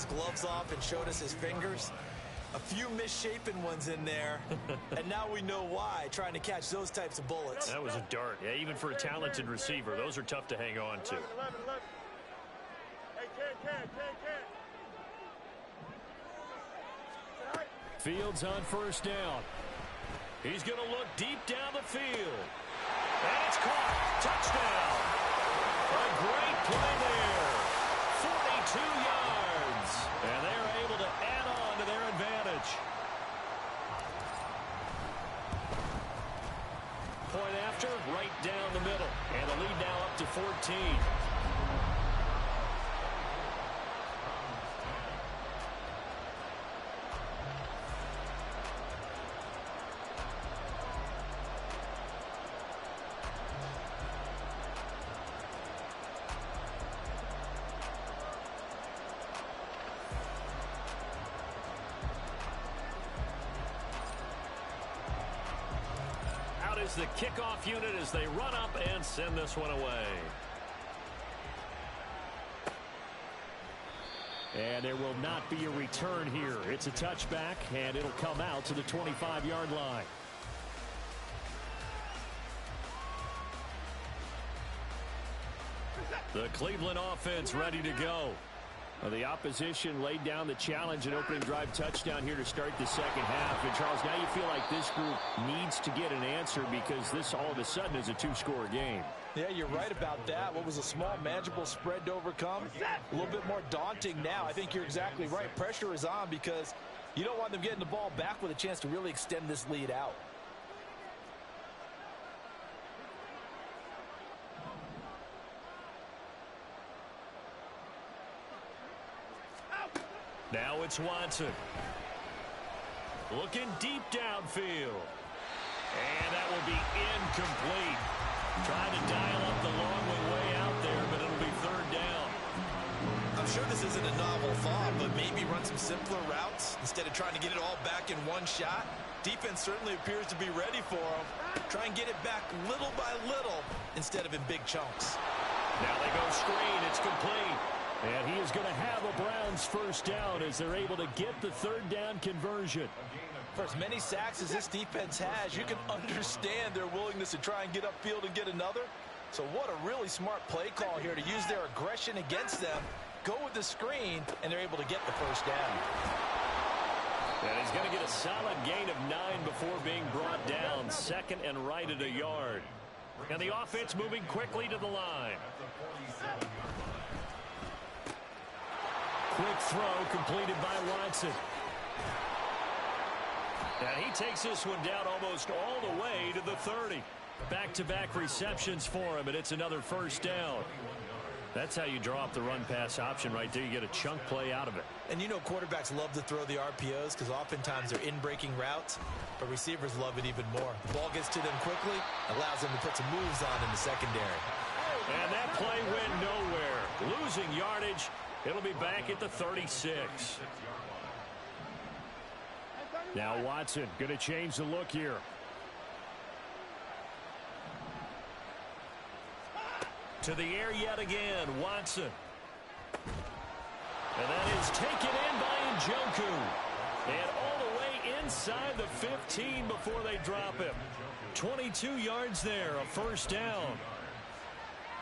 his gloves off and showed us his fingers. A few misshapen ones in there, and now we know why, trying to catch those types of bullets. That was a dart. Yeah, even for a talented receiver, those are tough to hang on to. Fields on first down. He's going to look deep down the field. And it's caught. Touchdown. A great play there. 42 yards. And they're able to add on to their advantage. Point after, right down the middle. And the lead now up to 14. Is the kickoff unit as they run up and send this one away. And there will not be a return here. It's a touchback, and it'll come out to the 25-yard line. The Cleveland offense ready to go. Well, the opposition laid down the challenge and opening drive touchdown here to start the second half. And, Charles, now you feel like this group needs to get an answer because this all of a sudden is a two-score game. Yeah, you're right about that. What was a small, manageable spread to overcome, a little bit more daunting now. I think you're exactly right. Pressure is on because you don't want them getting the ball back with a chance to really extend this lead out. Now it's Watson. Looking deep downfield. And that will be incomplete. Trying to dial up the long way out there, but it'll be third down. I'm sure this isn't a novel thought, but maybe run some simpler routes instead of trying to get it all back in one shot. Defense certainly appears to be ready for them. Try and get it back little by little instead of in big chunks. Now they go screen. It's complete. And he is going to have a Browns first down as they're able to get the third down conversion. For as many sacks as this defense has, you can understand their willingness to try and get upfield and get another. So what a really smart play call here to use their aggression against them, go with the screen, and they're able to get the first down. And he's going to get a solid gain of 9 before being brought down, second and right at a yard. And the offense moving quickly to the line. Quick throw completed by Watson. And he takes this one down almost all the way to the 30. Back-to-back receptions for him, and it's another first down. That's how you draw up the run-pass option right there. You get a chunk play out of it. And you know quarterbacks love to throw the RPOs because oftentimes they're in-breaking routes, but receivers love it even more. The ball gets to them quickly, allows them to put some moves on in the secondary. And that play went nowhere. Losing yardage. It'll be back at the 36. Now Watson going to change the look here. To the air yet again, Watson. And that is taken in by Njoku. And all the way inside the 15 before they drop him. 22 yards there, a first down.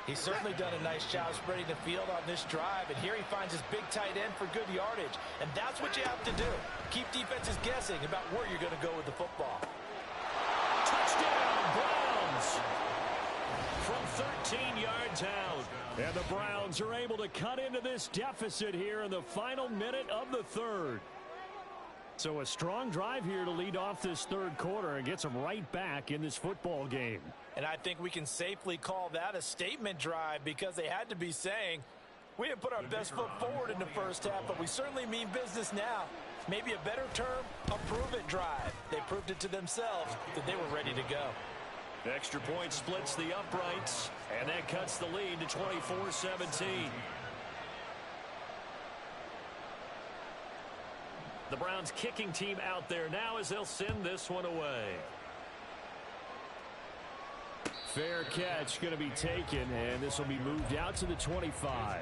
He's certainly done a nice job spreading the field on this drive, and here he finds his big tight end for good yardage. And that's what you have to do. Keep defenses guessing about where you're going to go with the football. Touchdown, Browns! From 13 yards out. And the Browns are able to cut into this deficit here in the final minute of the third. So a strong drive here to lead off this third quarter and gets them right back in this football game. And I think we can safely call that a statement drive because they had to be saying, we didn't put our best foot forward in the first half, but we certainly mean business now. Maybe a better term, a prove-it drive. They proved it to themselves that they were ready to go. Extra point splits the uprights, and that cuts the lead to 24-17. The Browns kicking team out there now as they'll send this one away. Fair catch going to be taken, and this will be moved out to the 25.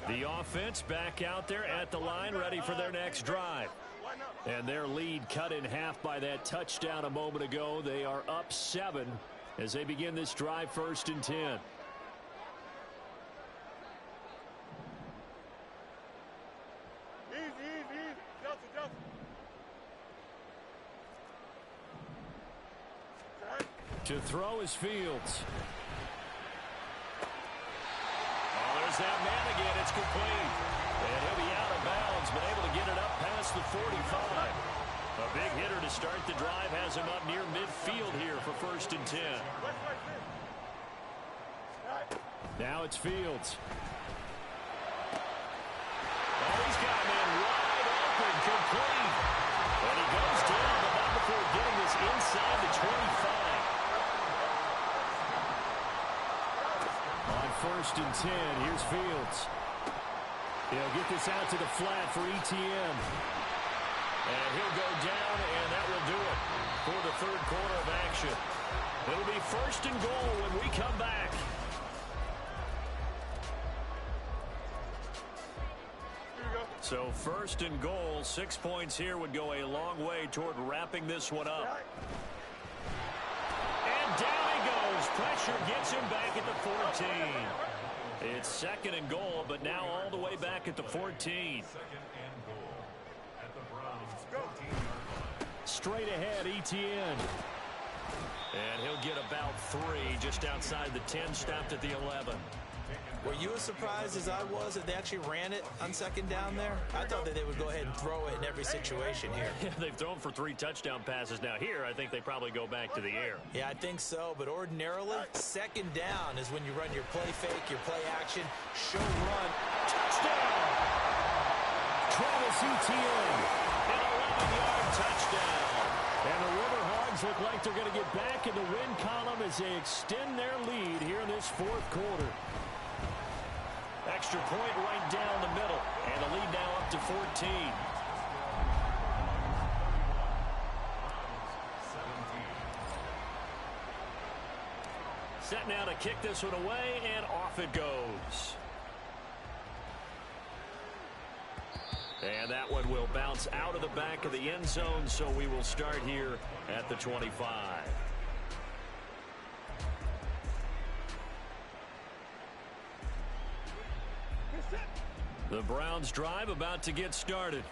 The offense back out there at the line, ready for their next drive. And their lead cut in half by that touchdown a moment ago. They are up 7 as they begin this drive, 1st and 10. To throw is Fields. There's that man again. It's complete. And he'll be out of bounds, but able to get it up past the 45. A big hitter to start the drive has him up near midfield here for 1st and 10. Now it's Fields. Oh, he's got him in wide open, complete. And he goes down, but not before getting this inside the 25. On 1st and 10, here's Fields. He'll get this out to the flat for ETN. And he'll go down, and that will do it for the 3rd quarter of action. It'll be 1st and goal when we come back. So 1st and goal, 6 points here would go a long way toward wrapping this one up. And down he goes. Pressure gets him back at the 14. It's 2nd and goal, but now all the way back at the 14. Straight ahead, ETN. And he'll get about 3 just outside the 10, stopped at the 11. Were you as surprised as I was that they actually ran it on 2nd down there? I thought that they would go ahead and throw it in every situation here. Yeah, they've thrown for 3 touchdown passes. Now here, I think they probably go back to the air. Yeah, I think so. But ordinarily, 2nd down is when you run your play fake, your play action, show run. Touchdown! Travis Etienne, an 11-yard touchdown. And the Riverhogs look like they're going to get back in the win column as they extend their lead here in this 4th quarter. Extra point right down the middle. And the lead now up to 14. Set now to kick this one away, and off it goes. And that one will bounce out of the back of the end zone, so we will start here at the 25. The Browns drive about to get started.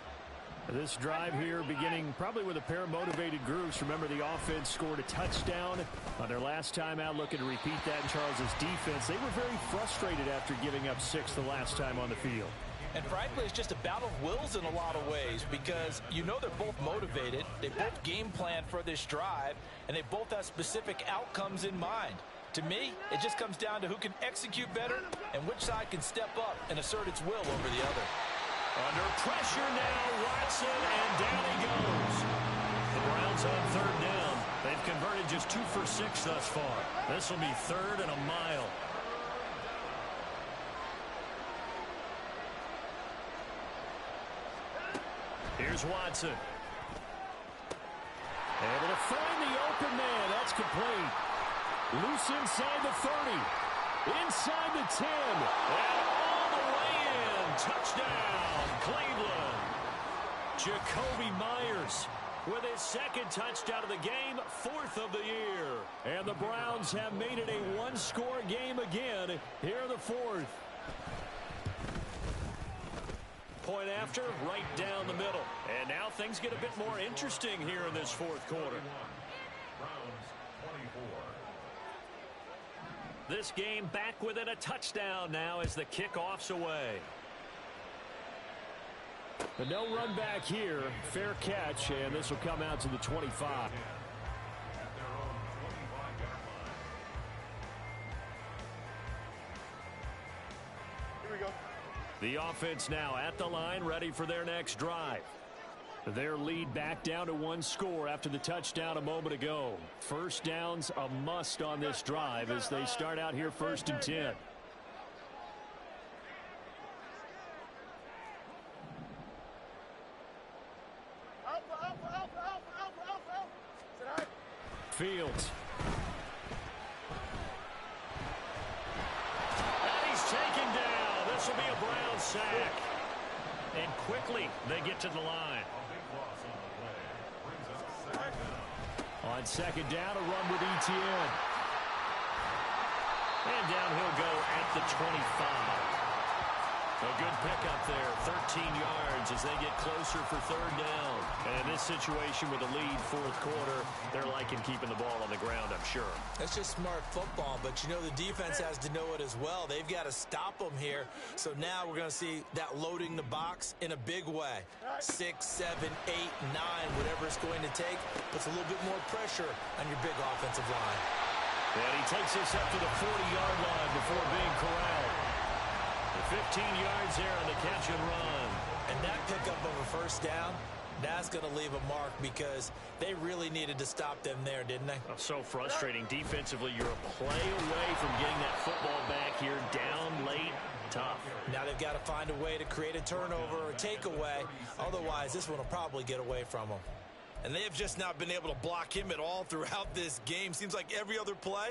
This drive here beginning probably with a pair of motivated groups. Remember, the offense scored a touchdown on their last time out. Looking to repeat that in Charles's defense. They were very frustrated after giving up 6 the last time on the field. And frankly, it's just a battle of wills in a lot of ways because you know they're both motivated. They both game plan for this drive, and they both have specific outcomes in mind. To me, it just comes down to who can execute better and which side can step up and assert its will over the other. Under pressure now, Watson, and down he goes. The Browns on 3rd down. They've converted just 2 for 6 thus far. This will be 3rd and a mile. Here's Watson. Able to find the open man. That's complete. Loose inside the 30. Inside the 10. And all the way in. Touchdown, Cleveland. Jacoby Myers with his 2nd touchdown of the game, 4th of the year. And the Browns have made it a 1-score game again here in the 4th. Point after, right down the middle. And now things get a bit more interesting here in this 4th quarter. This game back within a touchdown now as the kickoff's away. But no run back here. Fair catch, and this will come out to the 25. The offense now at the line, ready for their next drive. Their lead back down to 1 score after the touchdown a moment ago. 1st down's a must on this drive as they start out here 1st and 10. Fields. And he's taken down. This will be a Brown sack. And quickly they get to the line. On second down, a run with Etienne. And down he'll go at the 25. A good pickup there, 13 yards as they get closer for third down. And in this situation with a lead fourth quarter, they're liking keeping the ball on the ground, I'm sure. That's just smart football, but you know the defense has to know it as well. They've got to stop them here. So now we're going to see that loading the box in a big way. 6, 7, 8, 9, whatever it's going to take, puts a little bit more pressure on your big offensive line. And he takes this up to the 40-yard line before being corralled. 15 yards there on the catch and run. And that pickup of a first down, that's going to leave a mark because they really needed to stop them there, didn't they? Oh, so frustrating. Defensively, you're a play away from getting that football back here down late. Tough. Now they've got to find a way to create a turnover or takeaway. Otherwise, this one will probably get away from them. And they have just not been able to block him at all throughout this game. Seems like every other play,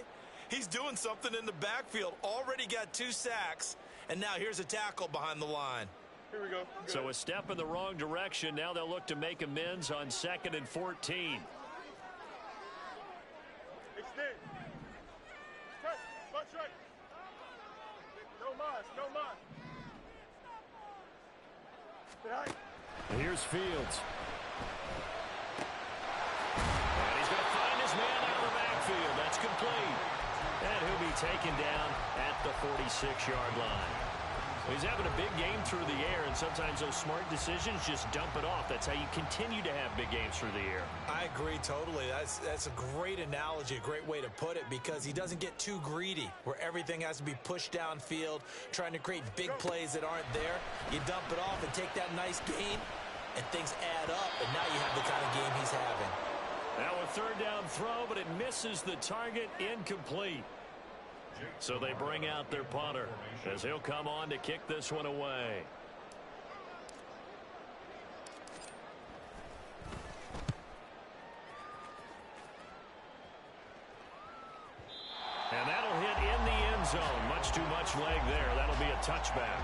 he's doing something in the backfield. Already got 2 sacks. And now here's a tackle behind the line. Here we go. So a step in the wrong direction. Now they'll look to make amends on 2nd and 14. Extend. Press. Punch right. No mas. No mas. Here's Fields. And he's going to find his man out of the backfield. That's complete. And he'll be taken down at the 46-yard line. He's having a big game through the air, and sometimes those smart decisions just dump it off. That's how you continue to have big games through the air. I agree totally. That's a great analogy, a great way to put it, because he doesn't get too greedy where everything has to be pushed downfield, trying to create big plays that aren't there. You dump it off and take that nice gain, and things add up, and now you have the kind of game he's having. Now a third down throw, but it misses the target, incomplete. So they bring out their punter as he'll come on to kick this one away. And that'll hit in the end zone. Much too much leg there. That'll be a touchback.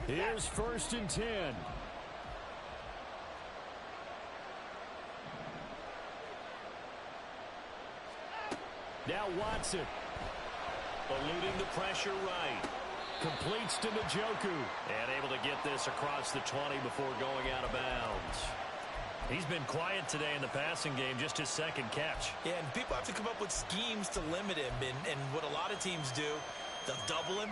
Here's 1st and 10. Now Watson. Eluding the pressure right. Completes to Njoku. And able to get this across the 20 before going out of bounds. He's been quiet today in the passing game, just his 2nd catch. Yeah, and people have to come up with schemes to limit him. And what a lot of teams do, they'll double him,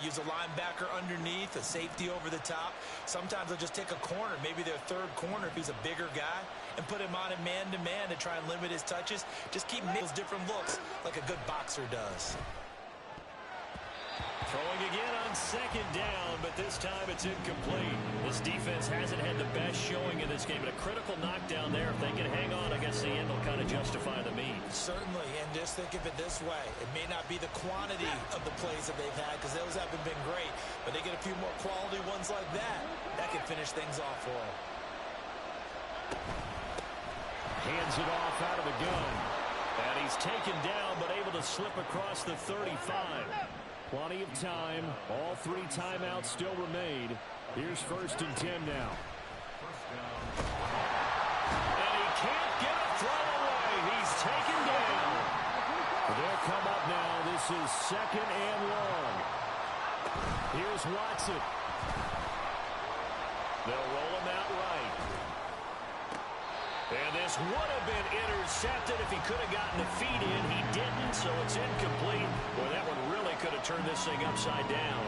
use a linebacker underneath, a safety over the top. Sometimes they'll just take a corner, maybe their 3rd corner if he's a bigger guy, and put him on a man-to-man to try and limit his touches. Just keep those different looks like a good boxer does. Throwing again on 2nd down, but this time it's incomplete. This defense hasn't had the best showing in this game, but a critical knockdown there. If they can hang on, I guess the end will kind of justify the means. Certainly, and just think of it this way. It may not be the quantity of the plays that they've had, because those haven't been great, but they get a few more quality ones like that. That can finish things off for them. Hands it off out of the gun. And he's taken down, but able to slip across the 35. Plenty of time. All 3 timeouts still remain. Here's 1st and 10 now. And he can't get a throw away. He's taken down. They'll come up now. This is 2nd and long. Here's Watson. They'll roll him out right. And this would have been intercepted if he could have gotten the feet in. He didn't, so it's incomplete. Boy, that one really could have turned this thing upside down.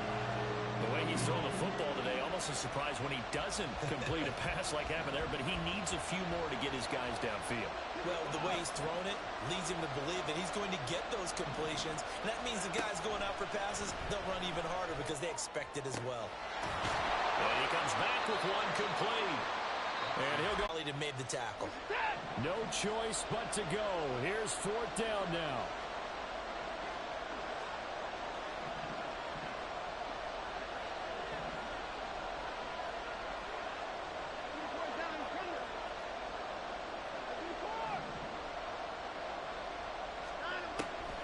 The way he's throwing the football today, almost a surprise when he doesn't complete a pass like happened there, but he needs a few more to get his guys downfield. Well, the way he's thrown it leads him to believe that he's going to get those completions. And that means the guys going out for passes, they'll run even harder because they expect it as well. And he comes back with one complete. And he'll go. He made the tackle. No choice but to go. Here's fourth down now.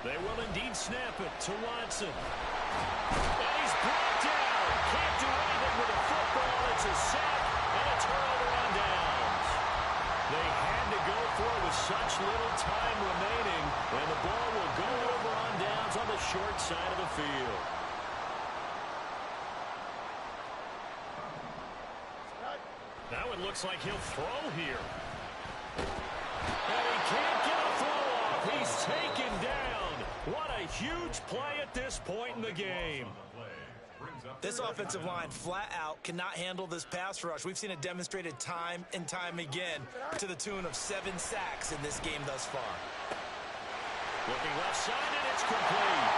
They will indeed snap it to Watson. And he's brought down. Can't do anything with the football. It's a sack and a turnover on downs. They had to go for it with such little time remaining. And the ball will go over on downs on the short side of the field. Now it looks like he'll throw here. And he can't get a throw off. He's taken down. What a huge play at this point in the game. This offensive line flat out cannot handle this pass rush. We've seen it demonstrated time and time again to the tune of 7 sacks in this game thus far. Looking left side, and it's complete.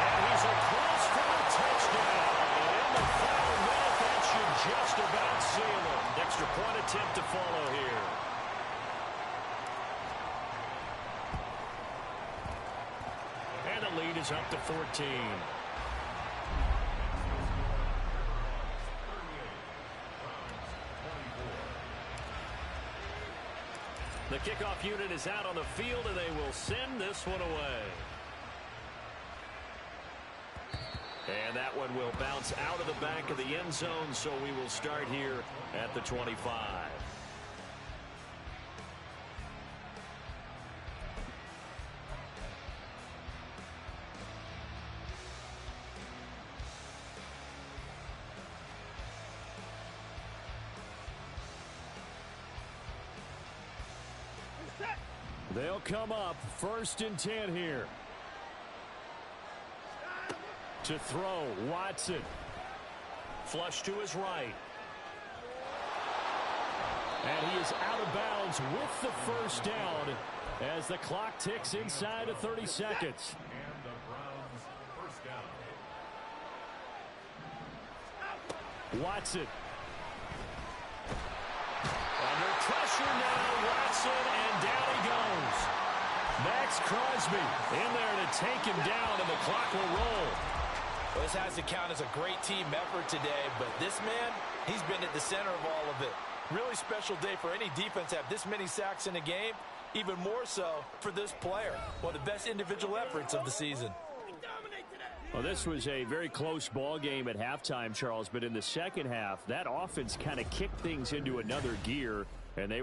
And he's across for a touchdown. And in the final minute, that should just about seal him. Extra point attempt to follow here. And the lead is up to 14. The kickoff unit is out on the field, and they will send this one away. And that one will bounce out of the back of the end zone, so we will start here at the 25. They'll come up 1st and 10 here. To throw, Watson. Flush to his right. And he is out of bounds with the first down as the clock ticks inside of 30 seconds. And the Browns first down. Watson. Under pressure now, Watson, and down he goes. Max Crosby in there to take him down, and the clock will roll. Well, this has to count as a great team effort today, but this man, he's been at the center of all of it. Really special day for any defense to have this many sacks in a game, even more so for this player. One of the best individual efforts of the season. Well, this was a very close ball game at halftime, Charles, but in the second half, that offense kind of kicked things into another gear, and they were